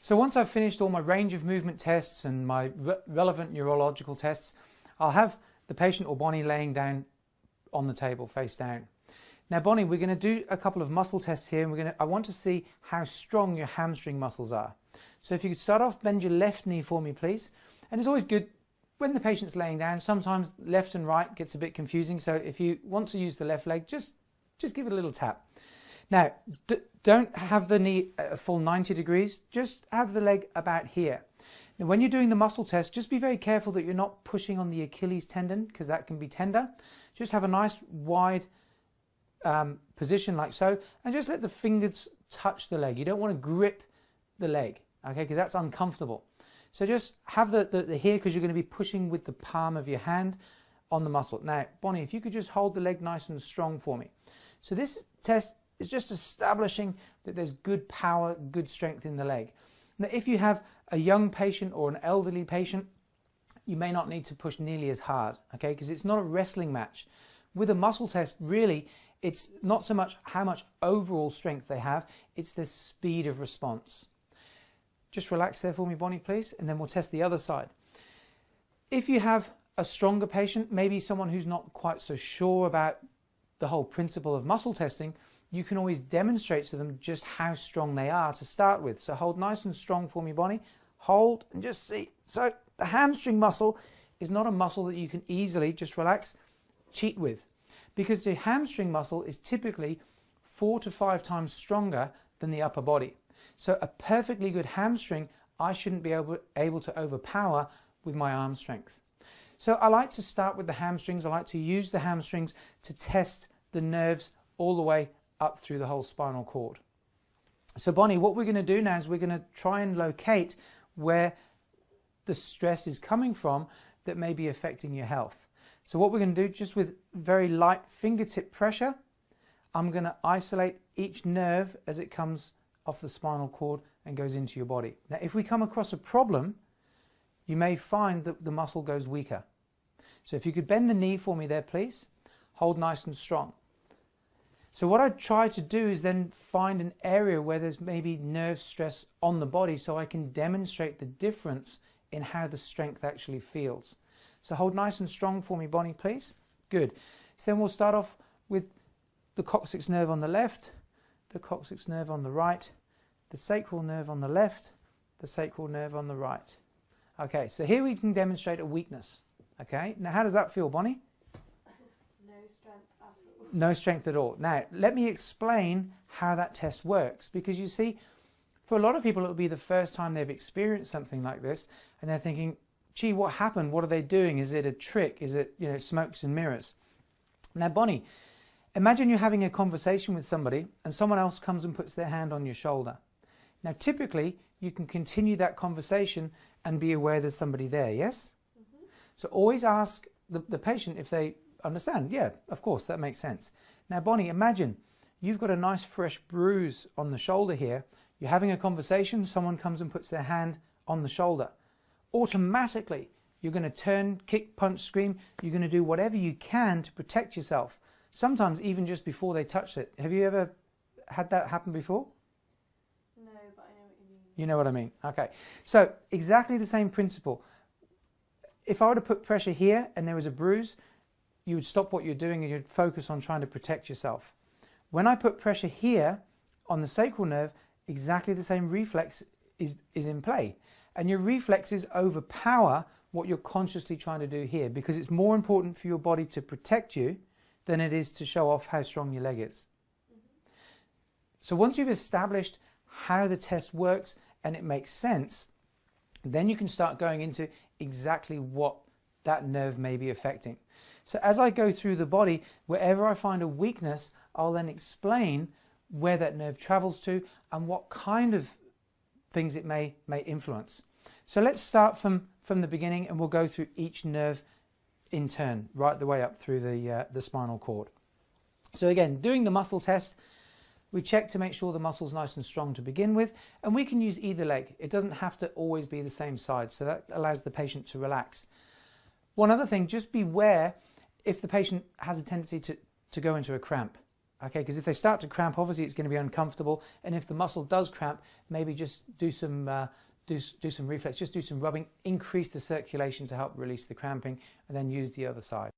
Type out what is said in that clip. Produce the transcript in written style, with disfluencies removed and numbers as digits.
So once I've finished all my range of movement tests and my relevant neurological tests, I'll have the patient or Bonnie laying down on the table face down. Now Bonnie, we're going to do a couple of muscle tests here, and I want to see how strong your hamstring muscles are. So if you could start off, bend your left knee for me please. And it's always good when the patient's laying down, sometimes left and right gets a bit confusing, so if you want to use the left leg, just give it a little tap. Now, don't have the knee at a full 90 degrees, just have the leg about here. Now, when you're doing the muscle test, just be very careful that you're not pushing on the Achilles tendon, because that can be tender. Just have a nice wide position like so, and just let the fingers touch the leg. You don't want to grip the leg, okay, because that's uncomfortable. So just have the here, because you're going to be pushing with the palm of your hand on the muscle. Now, Bonnie, if you could just hold the leg nice and strong for me. So this test is just establishing that there's good power, good strength in the leg. Now, if you have a young patient or an elderly patient, you may not need to push nearly as hard, okay, because it's not a wrestling match. With a muscle test, really, it's not so much how much overall strength they have, it's the speed of response. Just relax there for me, Bonnie, please, and then we'll test the other side. If you have a stronger patient, maybe someone who's not quite so sure about the whole principle of muscle testing, you can always demonstrate to them just how strong they are to start with. So hold nice and strong for me, Bonnie. Hold and just see. So the hamstring muscle is not a muscle that you can easily, just relax, cheat with, because the hamstring muscle is typically 4 to 5 times stronger than the upper body. So a perfectly good hamstring, I shouldn't be able to overpower with my arm strength. So I like to start with the hamstrings. I like to use the hamstrings to test the nerves all the way up through the whole spinal cord. So Bonnie, what we're going to do now is we're going to try and locate where the stress is coming from that may be affecting your health. So what we're going to do, just with very light fingertip pressure, I'm going to isolate each nerve as it comes off the spinal cord and goes into your body. Now, if we come across a problem, you may find that the muscle goes weaker. So if you could bend the knee for me there, please. Hold nice and strong. So what I try to do is then find an area where there's maybe nerve stress on the body, so I can demonstrate the difference in how the strength actually feels. So hold nice and strong for me, Bonnie, please. Good. So then we'll start off with the coccyx nerve on the left, the coccyx nerve on the right, the sacral nerve on the left, the sacral nerve on the right. Okay, so here we can demonstrate a weakness. Okay, now how does that feel, Bonnie? No strength at all. No strength at all. Now, let me explain how that test works, because you see, for a lot of people, it will be the first time they've experienced something like this, and they're thinking, gee, what happened? What are they doing? Is it a trick? Is it, smokes and mirrors? Now, Bonnie, imagine you're having a conversation with somebody and someone else comes and puts their hand on your shoulder. Now, typically, you can continue that conversation and be aware there's somebody there, yes? Mm-hmm. So always ask the patient if they understand. Yeah, of course, that makes sense. Now, Bonnie, imagine you've got a nice fresh bruise on the shoulder here. You're having a conversation, someone comes and puts their hand on the shoulder. Automatically, you're going to turn, kick, punch, scream. You're going to do whatever you can to protect yourself. Sometimes even just before they touch it. Have you ever had that happen before? No, but I know what you mean. You know what I mean? Okay. So exactly the same principle. If I were to put pressure here and there was a bruise, you would stop what you're doing and you'd focus on trying to protect yourself. When I put pressure here on the sacral nerve, exactly the same reflex is in play. And your reflexes overpower what you're consciously trying to do here, because it's more important for your body to protect you than it is to show off how strong your leg is. Mm-hmm. So once you've established how the test works and it makes sense, then you can start going into exactly what that nerve may be affecting. So as I go through the body, wherever I find a weakness, I'll then explain where that nerve travels to and what kind of things it may influence. So let's start from the beginning, and we'll go through each nerve in turn, right the way up through the spinal cord. So again, doing the muscle test, we check to make sure the muscle's nice and strong to begin with, and we can use either leg. It doesn't have to always be the same side, so that allows the patient to relax. One other thing, just beware if the patient has a tendency to go into a cramp. Okay, because if they start to cramp, obviously it's going to be uncomfortable, and if the muscle does cramp, maybe just do some reflex, just do some rubbing, increase the circulation to help release the cramping, and then use the other side.